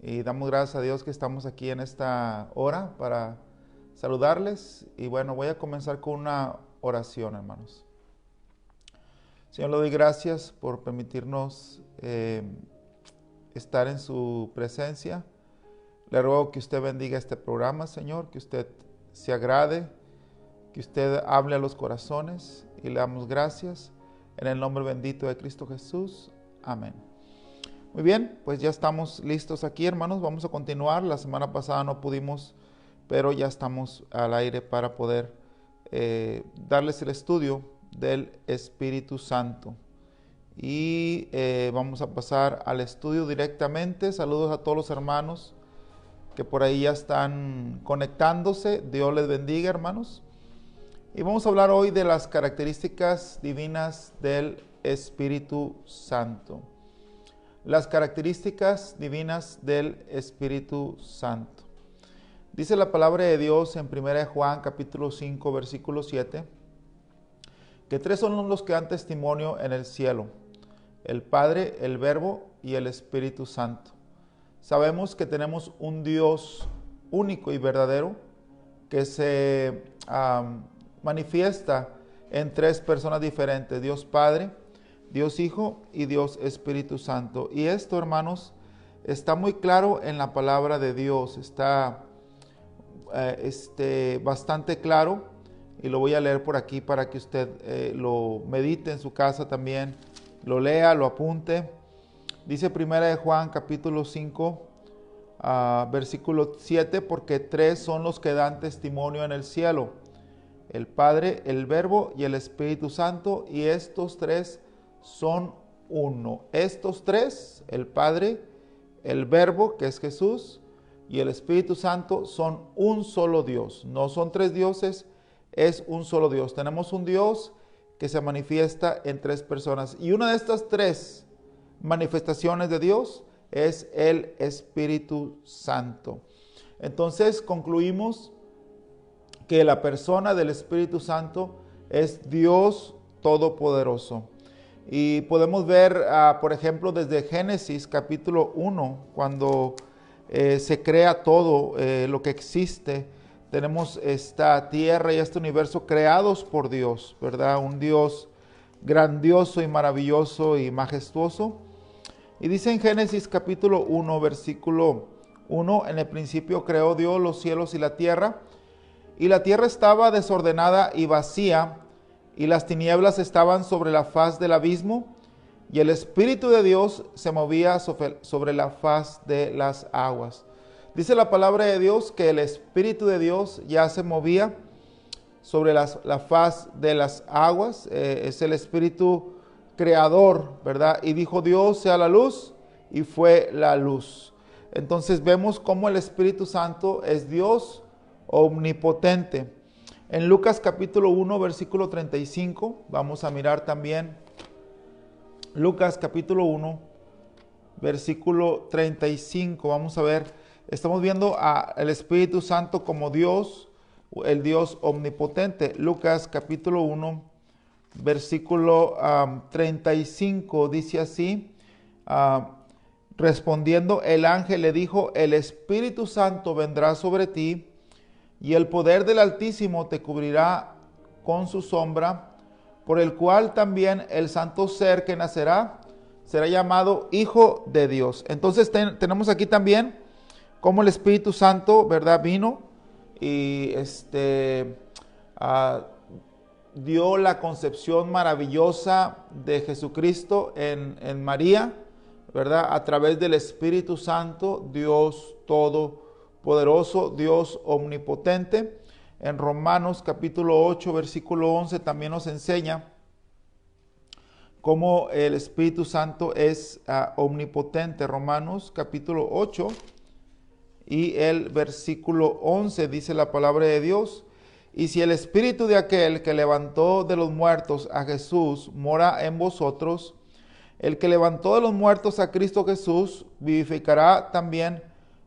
y damos gracias a Dios que estamos aquí en esta hora para saludarles. Y bueno, voy a comenzar con una oración, hermanos. Señor, le doy gracias por permitirnos estar en su presencia. Le ruego que usted bendiga este programa, Señor, que usted se agrade, que usted hable a los corazones, y le damos gracias en el nombre bendito de Cristo Jesús. Amén. Muy bien, pues ya estamos listos aquí, hermanos. Vamos a continuar. La semana pasada no pudimos, pero ya estamos al aire para poder darles el estudio del Espíritu Santo. Y vamos a pasar al estudio directamente. Saludos a todos los hermanos que por ahí ya están conectándose. Dios les bendiga, hermanos. Y vamos a hablar hoy de las características divinas del Espíritu Santo. Las características divinas del Espíritu Santo. Dice la palabra de Dios en 1 Juan capítulo 5 versículo 7, que tres son los que dan testimonio en el cielo: el Padre, el Verbo y el Espíritu Santo. Sabemos que tenemos un Dios único y verdadero que se manifiesta en tres personas diferentes: Dios Padre, Dios Hijo y Dios Espíritu Santo. Y esto, hermanos, está muy claro en la palabra de Dios. Está bastante claro, y lo voy a leer por aquí para que usted lo medite en su casa también, lo lea, lo apunte. Dice 1 Juan capítulo 5 versículo 7, porque tres son los que dan testimonio en el cielo: el Padre, el Verbo y el Espíritu Santo, y estos tres son uno. Estos tres, el Padre, el Verbo, que es Jesús, y el Espíritu Santo, son un solo Dios. No son tres dioses, es un solo Dios. Tenemos un Dios que se manifiesta en tres personas, y una de estas tres manifestaciones de Dios es el Espíritu Santo. Entonces concluimos que la persona del Espíritu Santo es Dios Todopoderoso. Y podemos ver, por ejemplo, desde Génesis capítulo 1, cuando se crea todo lo que existe. Tenemos esta tierra y este universo creados por Dios, ¿verdad? Un Dios grandioso y maravilloso y majestuoso. Y dice en Génesis capítulo 1, versículo 1, en el principio creó Dios los cielos y la tierra estaba desordenada y vacía, y las tinieblas estaban sobre la faz del abismo, y el Espíritu de Dios se movía sobre la faz de las aguas. Dice la palabra de Dios que el Espíritu de Dios ya se movía sobre la faz de las aguas. Es el Espíritu creador, ¿verdad? Y dijo Dios: sea la luz, y fue la luz. Entonces vemos cómo el Espíritu Santo es Dios omnipotente. En Lucas capítulo 1 versículo 35, vamos a mirar también Lucas capítulo 1 versículo 35. Vamos a ver, estamos viendo al Espíritu Santo como Dios, el Dios omnipotente. Lucas capítulo 1 versículo 35 dice así: respondiendo el ángel le dijo: el Espíritu Santo vendrá sobre ti, y el poder del Altísimo te cubrirá con su sombra, por el cual también el santo ser que nacerá será llamado Hijo de Dios. Entonces tenemos aquí también cómo el Espíritu Santo, ¿verdad?, vino y dio la concepción maravillosa de Jesucristo en María, ¿verdad? A través del Espíritu Santo, Dios Todopoderoso, Dios omnipotente. En Romanos capítulo 8, versículo 11 también nos enseña cómo el Espíritu Santo es omnipotente. Romanos capítulo 8 y el versículo 11 dice la palabra de Dios: y si el Espíritu de aquel que levantó de los muertos a Jesús mora en vosotros, el que levantó de los muertos a Cristo Jesús vivificará también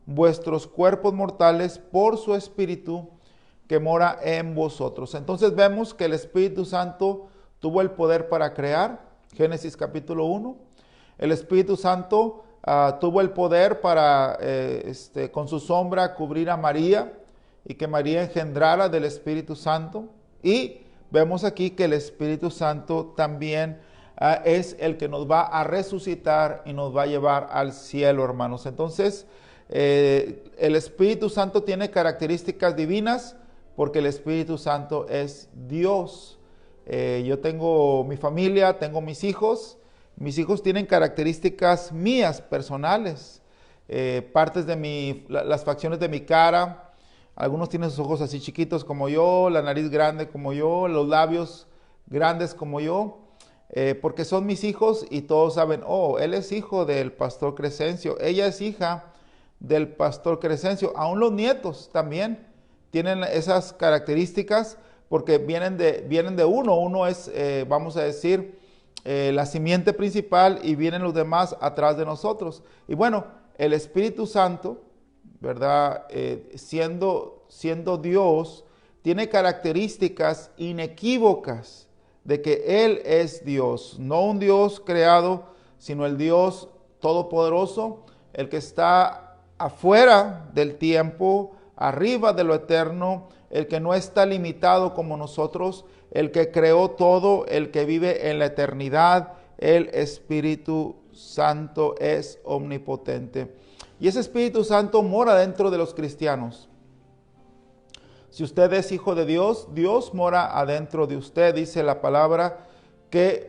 vuestros cuerpos mortales por su Espíritu que mora en vosotros. Entonces vemos que el Espíritu Santo tuvo el poder para crear. Génesis capítulo 1. El Espíritu Santo tuvo el poder para, con su sombra, cubrir a María y que María engendrara del Espíritu Santo. Y vemos aquí que el Espíritu Santo también es el que nos va a resucitar y nos va a llevar al cielo, hermanos. Entonces, el Espíritu Santo tiene características divinas porque el Espíritu Santo es Dios. Yo tengo mi familia, tengo mis hijos. Mis hijos tienen características mías, personales. Partes de las facciones de mi cara. Algunos tienen sus ojos así chiquitos como yo, la nariz grande como yo, los labios grandes como yo, porque son mis hijos y todos saben, oh, él es hijo del pastor Crescencio, ella es hija del pastor Crescencio. Aún los nietos también tienen esas características porque vienen de uno es, vamos a decir, la simiente principal y vienen los demás atrás de nosotros. Y bueno, el Espíritu Santo, ¿verdad? Siendo Dios, tiene características inequívocas de que Él es Dios, no un Dios creado, sino el Dios todopoderoso, el que está afuera del tiempo, arriba de lo eterno, el que no está limitado como nosotros, el que creó todo, el que vive en la eternidad. El Espíritu Santo es omnipotente. Y ese Espíritu Santo mora dentro de los cristianos. Si usted es hijo de Dios, Dios mora adentro de usted. Dice la palabra que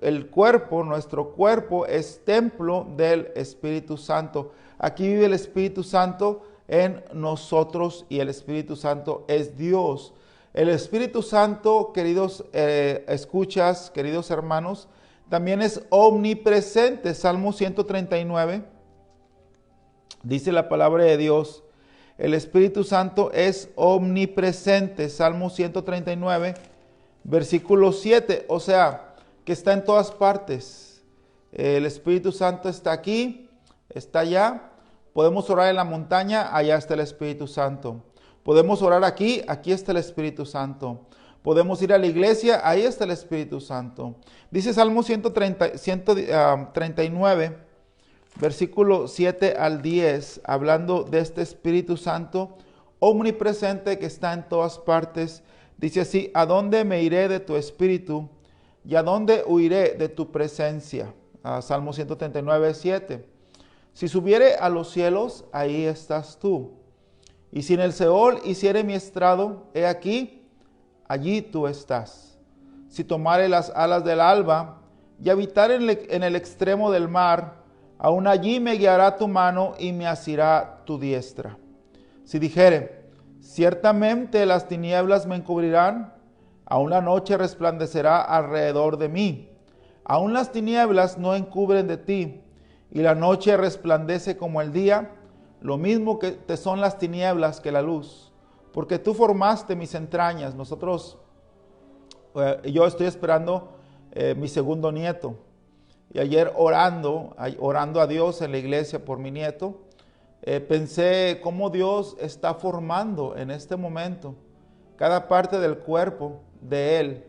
el cuerpo, nuestro cuerpo, es templo del Espíritu Santo. Aquí vive el Espíritu Santo en nosotros y el Espíritu Santo es Dios. El Espíritu Santo, queridos escuchas, queridos hermanos, también es omnipresente. Salmo 139, dice la palabra de Dios, el Espíritu Santo es omnipresente. Salmo 139, versículo 7, o sea, que está en todas partes. El Espíritu Santo está aquí, está allá. Podemos orar en la montaña, allá está el Espíritu Santo. Podemos orar aquí, aquí está el Espíritu Santo. Podemos ir a la iglesia, ahí está el Espíritu Santo. Dice Salmo 139, versículo 7 al 10, hablando de este Espíritu Santo omnipresente que está en todas partes. Dice así: ¿a dónde me iré de tu Espíritu? ¿Y a dónde huiré de tu presencia? Salmo 139, 7. Si subiere a los cielos, ahí estás tú. Y si en el Seol hiciere mi estrado, he aquí, allí tú estás. Si tomare las alas del alba y habitar en el extremo del mar, aún allí me guiará tu mano y me asirá tu diestra. Si dijere, ciertamente las tinieblas me encubrirán, aún la noche resplandecerá alrededor de mí. Aún las tinieblas no encubren de ti, y la noche resplandece como el día. Lo mismo que te son las tinieblas que la luz, porque tú formaste mis entrañas. Yo estoy esperando mi segundo nieto. Y ayer orando a Dios en la iglesia por mi nieto, pensé cómo Dios está formando en este momento cada parte del cuerpo de él.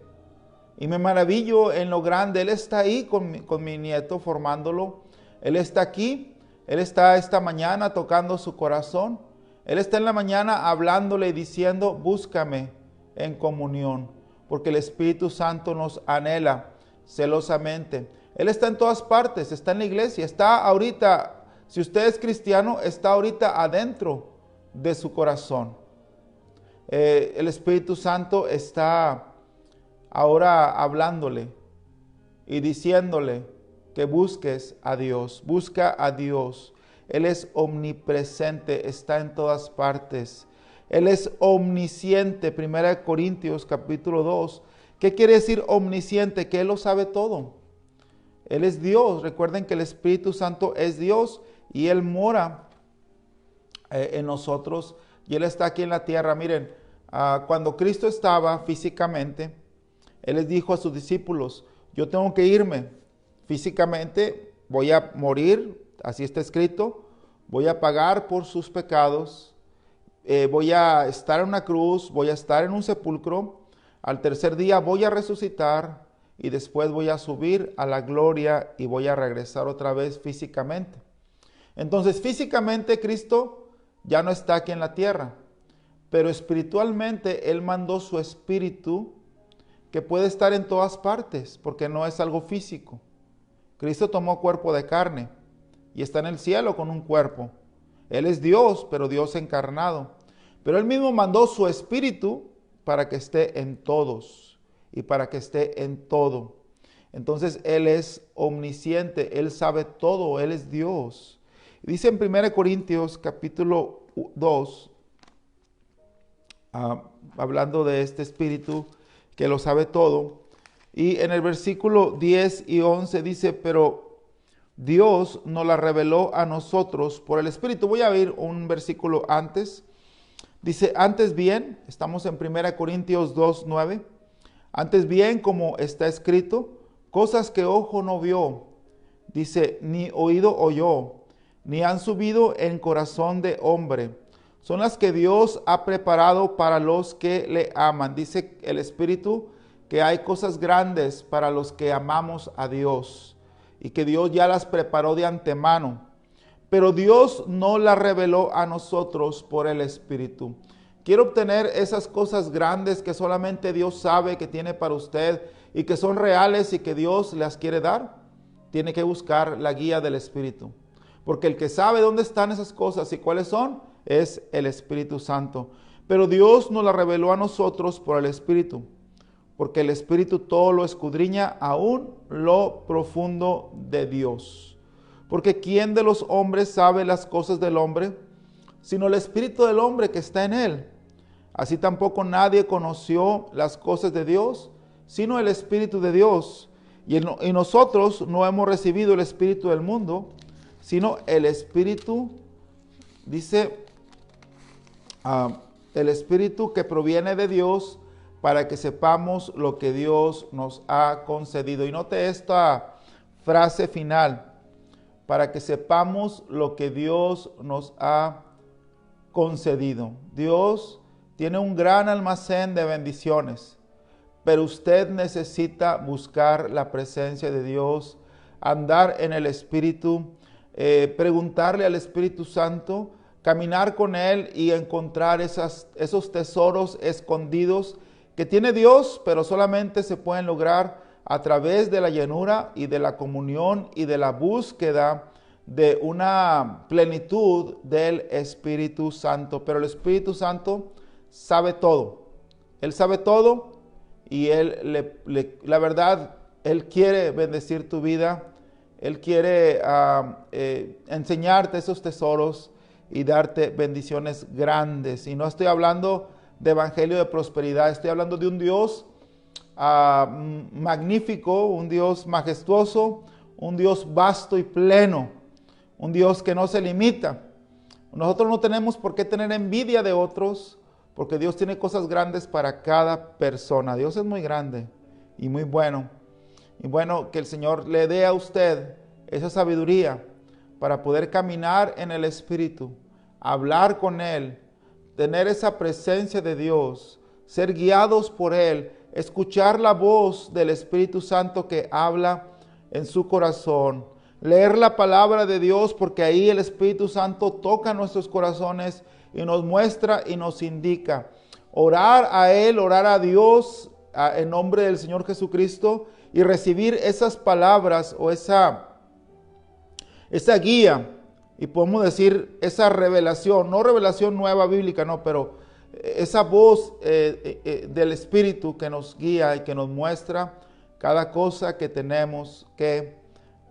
Y me maravillo en lo grande. Él está ahí con mi nieto formándolo. Él está aquí. Él está esta mañana tocando su corazón. Él está en la mañana hablándole y diciendo, búscame en comunión, porque el Espíritu Santo nos anhela celosamente. Él está en todas partes, está en la iglesia, está ahorita, si usted es cristiano, está ahorita adentro de su corazón. El Espíritu Santo está ahora hablándole y diciéndole que busques a Dios, busca a Dios. Él es omnipresente, está en todas partes. Él es omnisciente, 1 Corintios capítulo 2. ¿Qué quiere decir omnisciente? Que Él lo sabe todo. Él es Dios. Recuerden que el Espíritu Santo es Dios y Él mora en nosotros y Él está aquí en la tierra. Miren, cuando Cristo estaba físicamente, Él les dijo a sus discípulos, yo tengo que irme físicamente, voy a morir, así está escrito, voy a pagar por sus pecados, voy a estar en una cruz, voy a estar en un sepulcro, al tercer día voy a resucitar y después voy a subir a la gloria y voy a regresar otra vez físicamente. Entonces, físicamente Cristo ya no está aquí en la tierra, pero espiritualmente Él mandó su Espíritu que puede estar en todas partes, porque no es algo físico. Cristo tomó cuerpo de carne y está en el cielo con un cuerpo. Él es Dios, pero Dios encarnado. Pero Él mismo mandó su Espíritu para que esté en todos y para que esté en todo. Entonces Él es omnisciente, Él sabe todo, Él es Dios. Dice en 1 Corintios capítulo 2, hablando de este Espíritu que lo sabe todo, y en el versículo 10 y 11 dice, pero Dios nos la reveló a nosotros por el Espíritu. Voy a ir un versículo antes. Dice, antes bien, estamos en 1 Corintios 2, 9. Antes bien, como está escrito, cosas que ojo no vio, dice, ni oído oyó, ni han subido en corazón de hombre, son las que Dios ha preparado para los que le aman. Dice el Espíritu que hay cosas grandes para los que amamos a Dios y que Dios ya las preparó de antemano. Pero Dios no las reveló a nosotros por el Espíritu. Quiero obtener esas cosas grandes que solamente Dios sabe que tiene para usted y que son reales y que Dios las quiere dar. Tiene que buscar la guía del Espíritu. Porque el que sabe dónde están esas cosas y cuáles son, es el Espíritu Santo. Pero Dios nos la reveló a nosotros por el Espíritu. Porque el Espíritu todo lo escudriña, aún lo profundo de Dios. Porque ¿quién de los hombres sabe las cosas del hombre? Sino el Espíritu del hombre que está en él. Así tampoco nadie conoció las cosas de Dios, sino el Espíritu de Dios. Y nosotros no hemos recibido el Espíritu del mundo, sino el Espíritu, dice, el Espíritu que proviene de Dios, para que sepamos lo que Dios nos ha concedido. Y note esta frase final, para que sepamos lo que Dios nos ha concedido. Dios tiene un gran almacén de bendiciones, pero usted necesita buscar la presencia de Dios, andar en el Espíritu, preguntarle al Espíritu Santo, caminar con Él y encontrar esos tesoros escondidos que tiene Dios, pero solamente se pueden lograr a través de la llenura y de la comunión y de la búsqueda de una plenitud del Espíritu Santo. Pero el Espíritu Santo sabe todo. Él sabe todo y la verdad, Él quiere bendecir tu vida. Él quiere enseñarte esos tesoros y darte bendiciones grandes. Y no estoy hablando de evangelio de prosperidad, estoy hablando de un Dios magnífico, un Dios majestuoso, un Dios vasto y pleno, un Dios que no se limita. Nosotros no tenemos por qué tener envidia de otros, porque Dios tiene cosas grandes para cada persona. Dios es muy grande y muy bueno. Y bueno, que el Señor le dé a usted esa sabiduría para poder caminar en el Espíritu, hablar con Él, tener esa presencia de Dios, ser guiados por Él, escuchar la voz del Espíritu Santo que habla en su corazón, leer la palabra de Dios, porque ahí el Espíritu Santo toca nuestros corazones y nos muestra y nos indica. Orar a Él, orar a Dios en nombre del Señor Jesucristo y recibir esas palabras o esa guía, y podemos decir esa revelación, no revelación nueva bíblica, no, pero esa voz del Espíritu que nos guía y que nos muestra cada cosa que tenemos que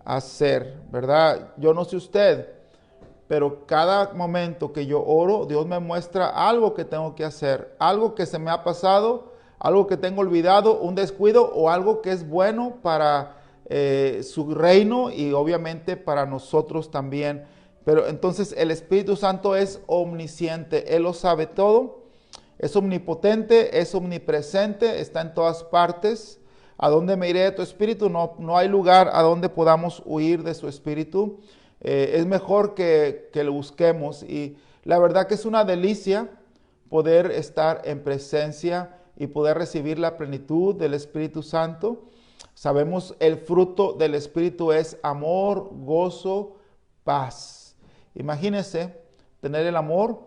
hacer, ¿verdad? Yo no sé usted, pero cada momento que yo oro, Dios me muestra algo que tengo que hacer, algo que se me ha pasado, algo que tengo olvidado, un descuido o algo que es bueno para su reino y obviamente para nosotros también. Pero entonces el Espíritu Santo es omnisciente, Él lo sabe todo, es omnipotente, es omnipresente, está en todas partes. ¿A dónde me iré de tu Espíritu? No hay lugar a donde podamos huir de su Espíritu. Es mejor que lo busquemos, y la verdad que es una delicia poder estar en presencia y poder recibir la plenitud del Espíritu Santo. Sabemos el fruto del Espíritu es amor, gozo, paz. Imagínense tener el amor,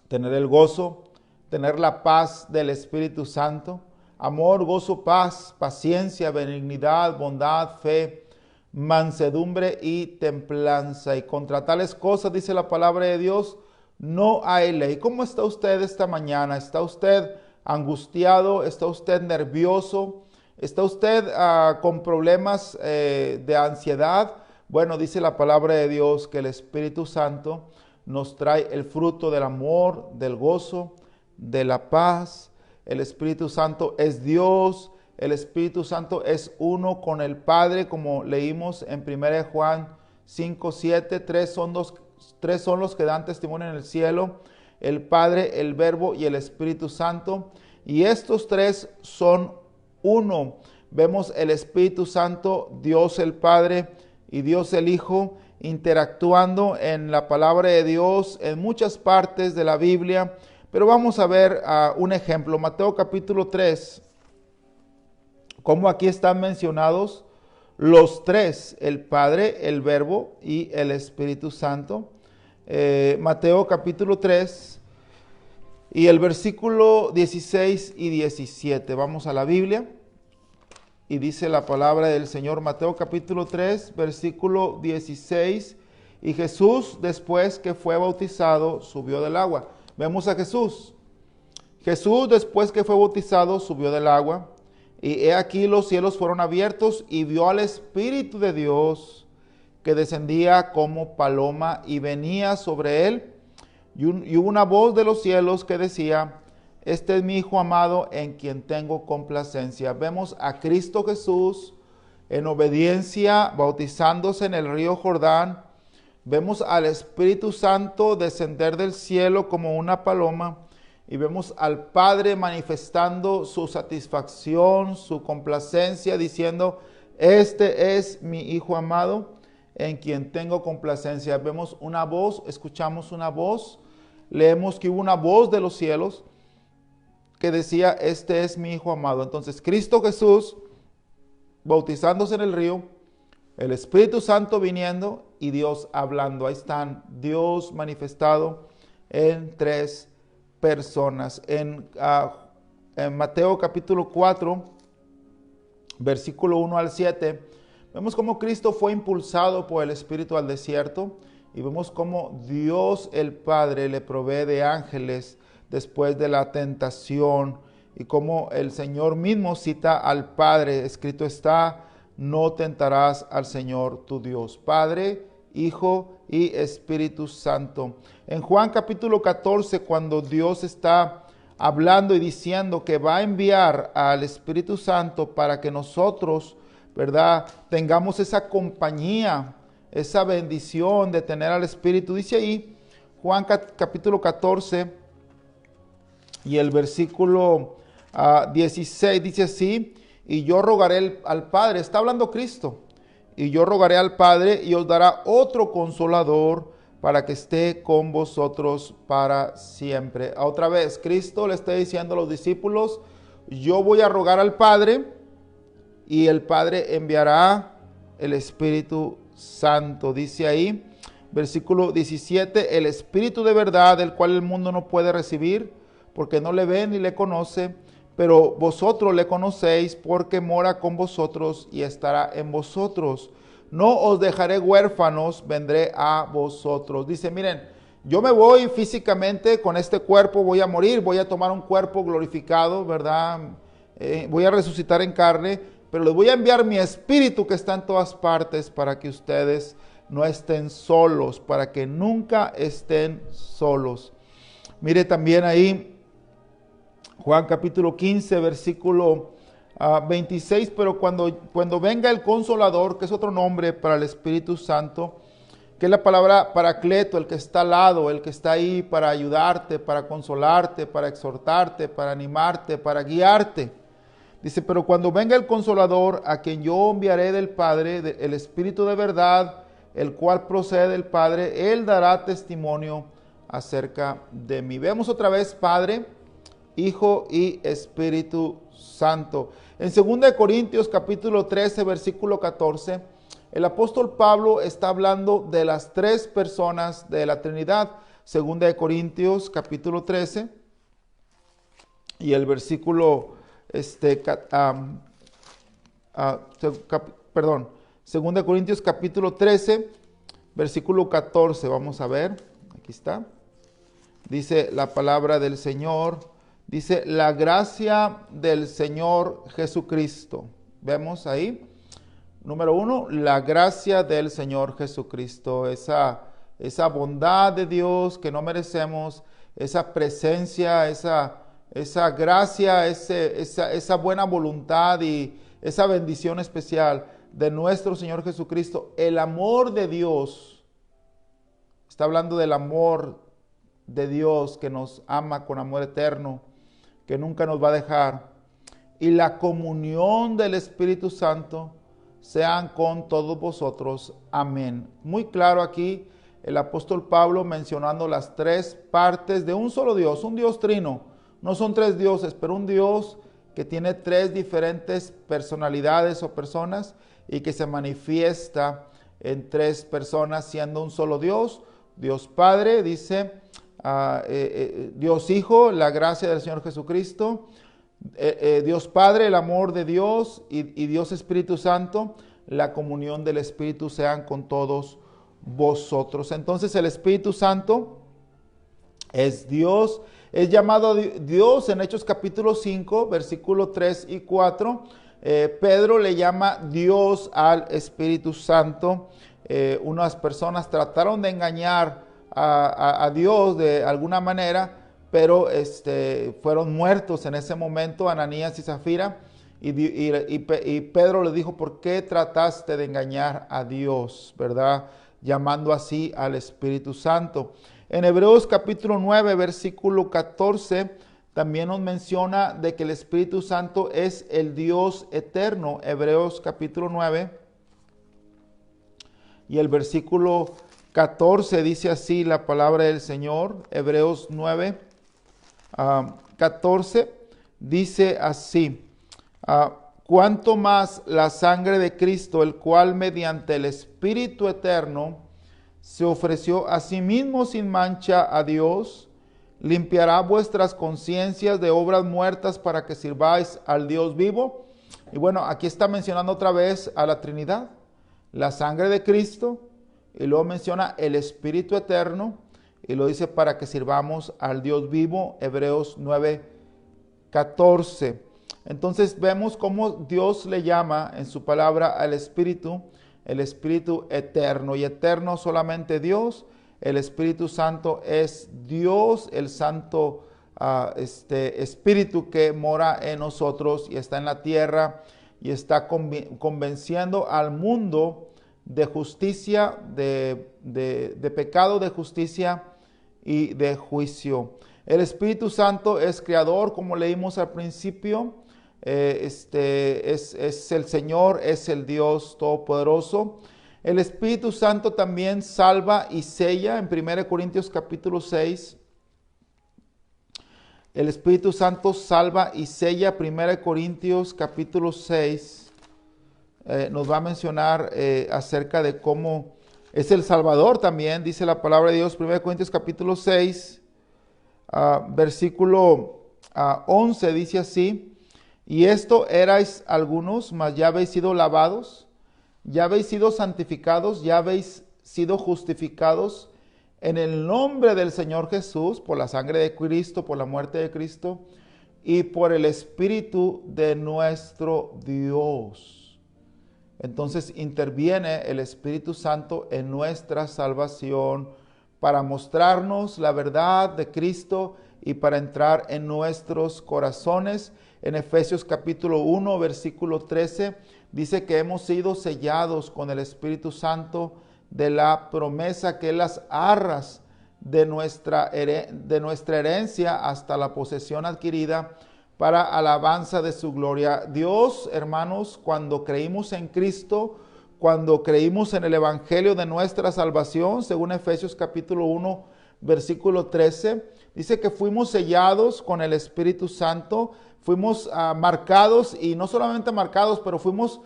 tener el gozo, tener la paz del Espíritu Santo. Amor, gozo, paz, paciencia, benignidad, bondad, fe, mansedumbre y templanza. Y contra tales cosas, dice la palabra de Dios, no hay ley. ¿Cómo está usted esta mañana? ¿Está usted angustiado? ¿Está usted nervioso? ¿Está usted con problemas de ansiedad? Bueno, dice la palabra de Dios que el Espíritu Santo nos trae el fruto del amor, del gozo, de la paz. El Espíritu Santo es Dios. El Espíritu Santo es uno con el Padre, como leímos en 1 Juan 5:7. Tres son los que dan testimonio en el cielo: el Padre, el Verbo y el Espíritu Santo. Y estos tres son uno. Vemos el Espíritu Santo, Dios el Padre y Dios el Hijo, interactuando en la palabra de Dios en muchas partes de la Biblia. Pero vamos a ver un ejemplo. Mateo capítulo 3. Como aquí están mencionados los tres: el Padre, el Verbo y el Espíritu Santo. Mateo capítulo 3 y el versículo 16 y 17. Vamos a la Biblia y dice la palabra del Señor. Mateo capítulo 3, versículo 16. Y Jesús, después que fue bautizado, subió del agua. Vemos a Jesús. Jesús, después que fue bautizado, subió del agua. Y he aquí los cielos fueron abiertos y vio al Espíritu de Dios que descendía como paloma y venía sobre él. Y hubo una voz de los cielos que decía: este es mi Hijo amado en quien tengo complacencia. Vemos a Cristo Jesús en obediencia bautizándose en el río Jordán. Vemos al Espíritu Santo descender del cielo como una paloma. Y vemos al Padre manifestando su satisfacción, su complacencia, diciendo: este es mi Hijo amado en quien tengo complacencia. Vemos una voz, escuchamos una voz, leemos que hubo una voz de los cielos que decía: este es mi Hijo amado. Entonces Cristo Jesús bautizándose en el río, el Espíritu Santo viniendo y Dios hablando. Ahí están, Dios manifestado en tres personas. En Mateo capítulo 4, versículo 1 al 7, vemos cómo Cristo fue impulsado por el Espíritu al desierto, y vemos cómo Dios el Padre le provee de ángeles después de la tentación, y cómo el Señor mismo cita al Padre. Escrito está: no tentarás al Señor tu Dios. Padre, Hijo y Espíritu Santo. En Juan capítulo 14, cuando Dios está hablando y diciendo que va a enviar al Espíritu Santo para que nosotros, ¿verdad?, tengamos esa compañía, esa bendición de tener al Espíritu. Dice ahí, Juan capítulo 14 y el versículo 16, dice así: y yo rogaré al Padre, está hablando Cristo, y yo rogaré al Padre y os dará otro consolador para que esté con vosotros para siempre. Otra vez, Cristo le está diciendo a los discípulos: yo voy a rogar al Padre y el Padre enviará el Espíritu Santo. Dice ahí, versículo 17: el Espíritu de verdad, el cual el mundo no puede recibir, porque no le ve ni le conoce, pero vosotros le conocéis, porque mora con vosotros y estará en vosotros. No os dejaré huérfanos, vendré a vosotros. Dice, miren, yo me voy físicamente con este cuerpo, voy a morir, voy a tomar un cuerpo glorificado, ¿verdad? Voy a resucitar en carne, pero les voy a enviar mi Espíritu que está en todas partes para que ustedes no estén solos, para que nunca estén solos. Mire también ahí, Juan capítulo 15, versículo 26, pero cuando venga el Consolador, que es otro nombre para el Espíritu Santo, que es la palabra Paracleto, el que está al lado, el que está ahí para ayudarte, para consolarte, para exhortarte, para animarte, para guiarte. Dice, pero cuando venga el Consolador, a quien yo enviaré del Padre, el Espíritu de verdad, el cual procede del Padre, Él dará testimonio acerca de mí. Vemos otra vez Padre, Hijo y Espíritu Santo. En 2 Corintios capítulo 13, versículo 14, El apóstol Pablo está hablando de las tres personas de la Trinidad. Segunda de Corintios capítulo 13 y el versículo, Segunda de Corintios capítulo 13, versículo 14, vamos a ver, aquí está. Dice la palabra del Señor, dice, la gracia del Señor Jesucristo. Vemos ahí, número 1, la gracia del Señor Jesucristo, esa bondad de Dios que no merecemos, esa presencia, esa gracia, esa buena voluntad y esa bendición especial de nuestro Señor Jesucristo. El amor de Dios, está hablando del amor de Dios que nos ama con amor eterno, que nunca nos va a dejar, y la comunión del Espíritu Santo sean con todos vosotros. Amén. Muy claro aquí el apóstol Pablo mencionando las tres partes de un solo Dios, un Dios trino. No son tres dioses, pero un Dios que tiene tres diferentes personalidades o personas y que se manifiesta en tres personas siendo un solo Dios. Dios Padre, dice, Dios Hijo, la gracia del Señor Jesucristo, Dios Padre, el amor de Dios y Dios Espíritu Santo, la comunión del Espíritu sean con todos vosotros. Entonces el Espíritu Santo es Dios, es llamado Dios en Hechos capítulo 5, versículo 3 y 4. Pedro le llama Dios al Espíritu Santo. Unas personas trataron de engañar a Dios de alguna manera, pero fueron muertos en ese momento Ananías y Zafira, y Pedro le dijo, ¿por qué trataste de engañar a Dios? ¿Verdad? Llamando así al Espíritu Santo. En Hebreos capítulo 9, versículo 14, también nos menciona de que el Espíritu Santo es el Dios eterno. Hebreos capítulo 9 y el versículo 14 dice así la palabra del Señor. Hebreos 9, 14 dice así, cuanto más la sangre de Cristo, el cual mediante el Espíritu eterno se ofreció a sí mismo sin mancha a Dios, limpiará vuestras conciencias de obras muertas para que sirváis al Dios vivo. Y bueno, aquí está mencionando otra vez a la Trinidad, la sangre de Cristo, y luego menciona el Espíritu eterno, y lo dice para que sirvamos al Dios vivo, Hebreos 9, 14. Entonces vemos cómo Dios le llama en su palabra al Espíritu, el Espíritu eterno, y eterno solamente Dios. El Espíritu Santo es Dios, el Santo Espíritu que mora en nosotros y está en la tierra y está convenciendo al mundo de justicia, de pecado, de justicia y de juicio. El Espíritu Santo es creador, como leímos al principio. Es el Señor, es el Dios Todopoderoso. El Espíritu Santo también salva y sella. En 1 Corintios capítulo 6, el Espíritu Santo salva y sella. 1 Corintios capítulo 6 nos va a mencionar acerca de cómo es el Salvador también, dice la palabra de Dios. 1 Corintios capítulo 6, versículo 11 dice así, y esto erais algunos, mas ya habéis sido lavados, ya habéis sido santificados, ya habéis sido justificados en el nombre del Señor Jesús, por la sangre de Cristo, por la muerte de Cristo, y por el Espíritu de nuestro Dios. Entonces interviene el Espíritu Santo en nuestra salvación para mostrarnos la verdad de Cristo y para entrar en nuestros corazones. En Efesios capítulo 1, versículo 13, dice que hemos sido sellados con el Espíritu Santo de la promesa, que es las arras de nuestra herencia hasta la posesión adquirida para alabanza de su gloria. Dios, hermanos, cuando creímos en Cristo, cuando creímos en el Evangelio de nuestra salvación, según Efesios capítulo 1, versículo 13, dice que fuimos sellados con el Espíritu Santo, fuimos marcados, y no solamente marcados, pero fuimos,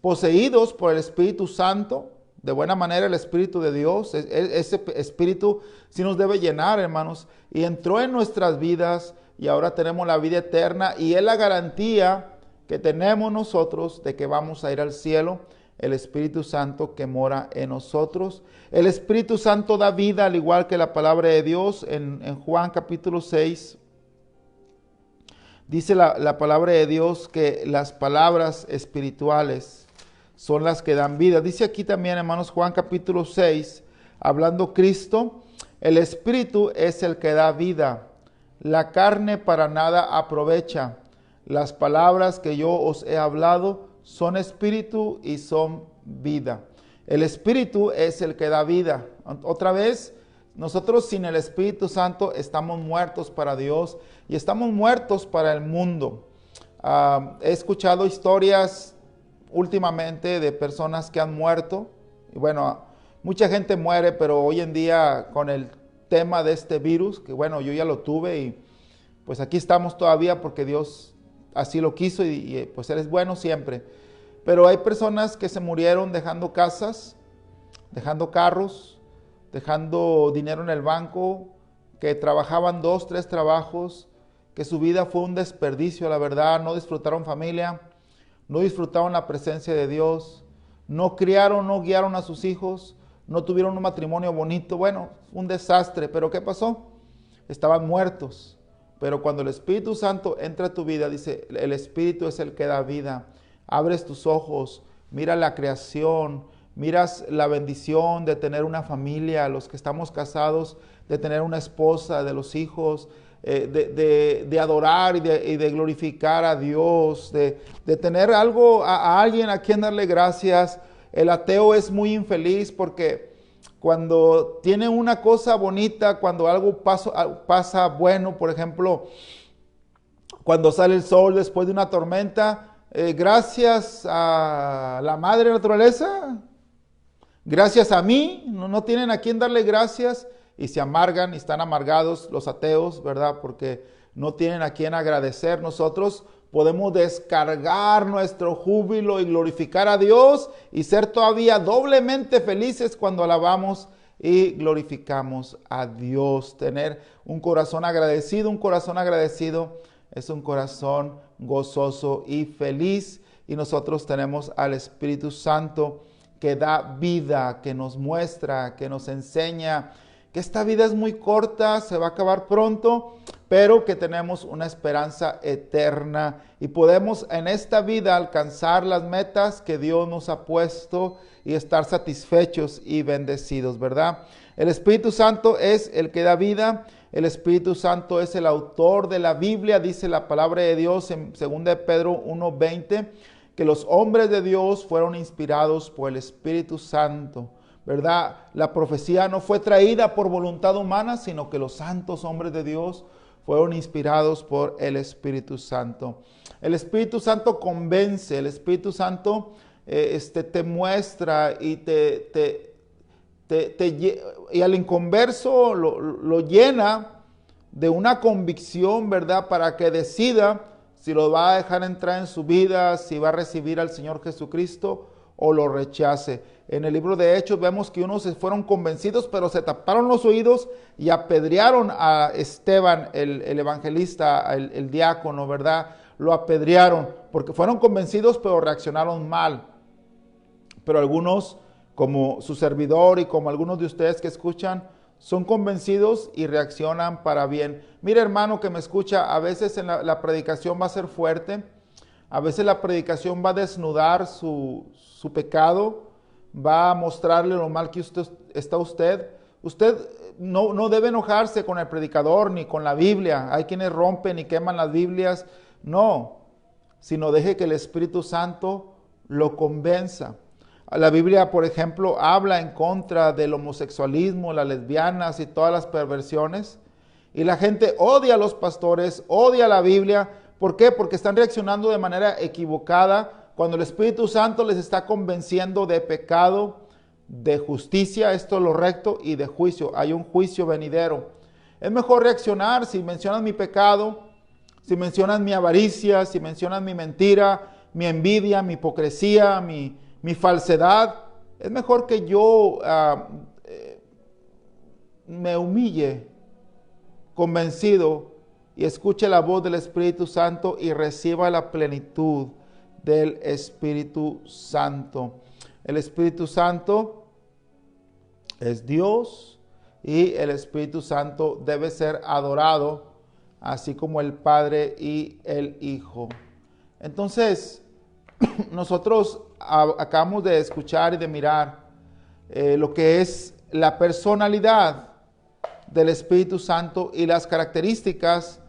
poseídos por el Espíritu Santo, de buena manera el Espíritu de Dios. Ese Espíritu sí nos debe llenar, hermanos, y entró en nuestras vidas y ahora tenemos la vida eterna y es la garantía que tenemos nosotros de que vamos a ir al cielo, el Espíritu Santo que mora en nosotros. El Espíritu Santo da vida al igual que la palabra de Dios. En Juan capítulo 6 dice la palabra de Dios que las palabras espirituales son las que dan vida. Dice aquí también, hermanos, Juan capítulo 6, hablando Cristo, el Espíritu es el que da vida. La carne para nada aprovecha. Las palabras que yo os he hablado son espíritu y son vida. El Espíritu es el que da vida. Otra vez, nosotros sin el Espíritu Santo estamos muertos para Dios y estamos muertos para el mundo. He escuchado historias últimamente de personas que han muerto. Y bueno, mucha gente muere, pero hoy en día con el tema de este virus, que bueno, yo ya lo tuve y pues aquí estamos todavía porque Dios así lo quiso y pues Él es bueno siempre. Pero hay personas que se murieron dejando casas, dejando carros, dejando dinero en el banco, que trabajaban 2, 3 trabajos, que su vida fue un desperdicio, la verdad, no disfrutaron familia, no disfrutaron la presencia de Dios, no criaron, no guiaron a sus hijos, no tuvieron un matrimonio bonito, bueno, un desastre, pero ¿qué pasó? Estaban muertos. Pero cuando el Espíritu Santo entra a tu vida, dice, el Espíritu es el que da vida. Abres tus ojos, mira la creación, miras la bendición de tener una familia, los que estamos casados, de tener una esposa, de los hijos, de adorar y de glorificar a Dios, de tener algo, a alguien a quien darle gracias. El ateo es muy infeliz porque cuando tiene una cosa bonita, cuando algo pasa bueno, por ejemplo, cuando sale el sol después de una tormenta, gracias a la madre naturaleza, gracias a mí, no tienen a quién darle gracias y se amargan y están amargados los ateos, ¿verdad? Porque no tienen a quién agradecer. Nosotros podemos descargar nuestro júbilo y glorificar a Dios y ser todavía doblemente felices cuando alabamos y glorificamos a Dios. Tener un corazón agradecido es un corazón gozoso y feliz. Y nosotros tenemos al Espíritu Santo que da vida, que nos muestra, que nos enseña que esta vida es muy corta, se va a acabar pronto, pero que tenemos una esperanza eterna y podemos en esta vida alcanzar las metas que Dios nos ha puesto y estar satisfechos y bendecidos, ¿verdad? El Espíritu Santo es el que da vida, el Espíritu Santo es el autor de la Biblia, dice la palabra de Dios en 2 Pedro 1:20, que los hombres de Dios fueron inspirados por el Espíritu Santo, ¿verdad? La profecía no fue traída por voluntad humana, sino que los santos hombres de Dios fueron inspirados por el Espíritu Santo. El Espíritu Santo convence, el Espíritu Santo te muestra y y al inconverso lo llena de una convicción, ¿verdad? Para que decida si lo va a dejar entrar en su vida, si va a recibir al Señor Jesucristo o lo rechace. En el libro de Hechos vemos que unos se fueron convencidos, pero se taparon los oídos y apedrearon a Esteban, el evangelista, el diácono, ¿verdad? Lo apedrearon porque fueron convencidos, pero reaccionaron mal. Pero algunos, como su servidor y como algunos de ustedes que escuchan, son convencidos y reaccionan para bien. Mire, hermano que me escucha, a veces en la predicación va a ser fuerte, a veces la predicación va a desnudar su pecado, va a mostrarle lo mal que está usted. Usted no debe enojarse con el predicador ni con la Biblia. Hay quienes rompen y queman las Biblias. No, sino deje que el Espíritu Santo lo convenza. La Biblia, por ejemplo, habla en contra del homosexualismo, las lesbianas y todas las perversiones. Y la gente odia a los pastores, odia la Biblia. ¿Por qué? Porque están reaccionando de manera equivocada cuando el Espíritu Santo les está convenciendo de pecado, de justicia, esto es lo recto, y de juicio. Hay un juicio venidero. Es mejor reaccionar si mencionas mi pecado, si mencionas mi avaricia, si mencionas mi mentira, mi envidia, mi hipocresía, mi falsedad. Es mejor que yo me humille convencido y escuche la voz del Espíritu Santo y reciba la plenitud del Espíritu Santo. El Espíritu Santo es Dios y el Espíritu Santo debe ser adorado, así como el Padre y el Hijo. Entonces, nosotros acabamos de escuchar y de mirar lo que es la personalidad del Espíritu Santo y las características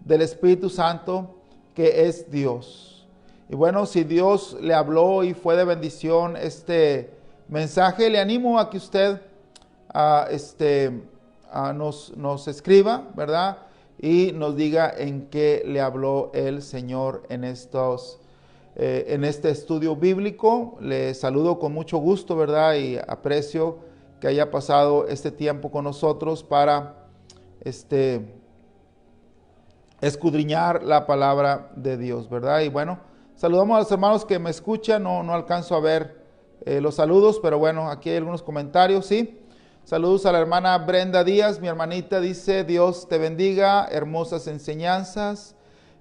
del Espíritu Santo, que es Dios. Y bueno, si Dios le habló y fue de bendición este mensaje, le animo a que usted nos escriba, ¿verdad? Y nos diga en qué le habló el Señor en este estudio bíblico. Le saludo con mucho gusto, ¿verdad? Y aprecio que haya pasado este tiempo con nosotros para escudriñar la palabra de Dios, ¿verdad? Y bueno, saludamos a los hermanos que me escuchan. No alcanzo a ver los saludos, pero bueno, aquí hay algunos comentarios, ¿sí? Saludos a la hermana Brenda Díaz, mi hermanita, dice: Dios te bendiga, hermosas enseñanzas.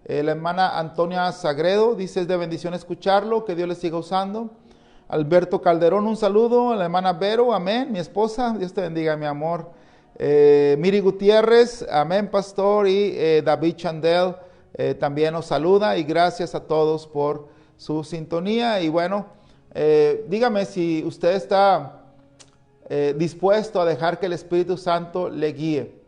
La hermana Antonia Sagredo dice: es de bendición escucharlo, que Dios les siga usando. Alberto Calderón, un saludo. A la hermana Vero, amén, mi esposa, Dios te bendiga, mi amor. Miri Gutiérrez, amén, pastor. Y David Chandel también nos saluda, y gracias a todos por su sintonía. Y bueno, dígame si usted está dispuesto a dejar que el Espíritu Santo le guíe.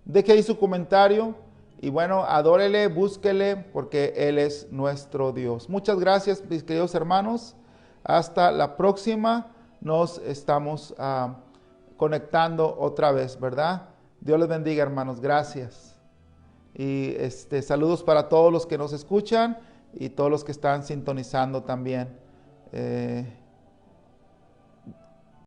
Deje ahí su comentario y bueno, adórele, búsquele, porque Él es nuestro Dios. Muchas gracias, mis queridos hermanos. Hasta la próxima. Nos estamos conectando otra vez, ¿verdad? Dios les bendiga, hermanos. Gracias. Y saludos para todos los que nos escuchan y todos los que están sintonizando también.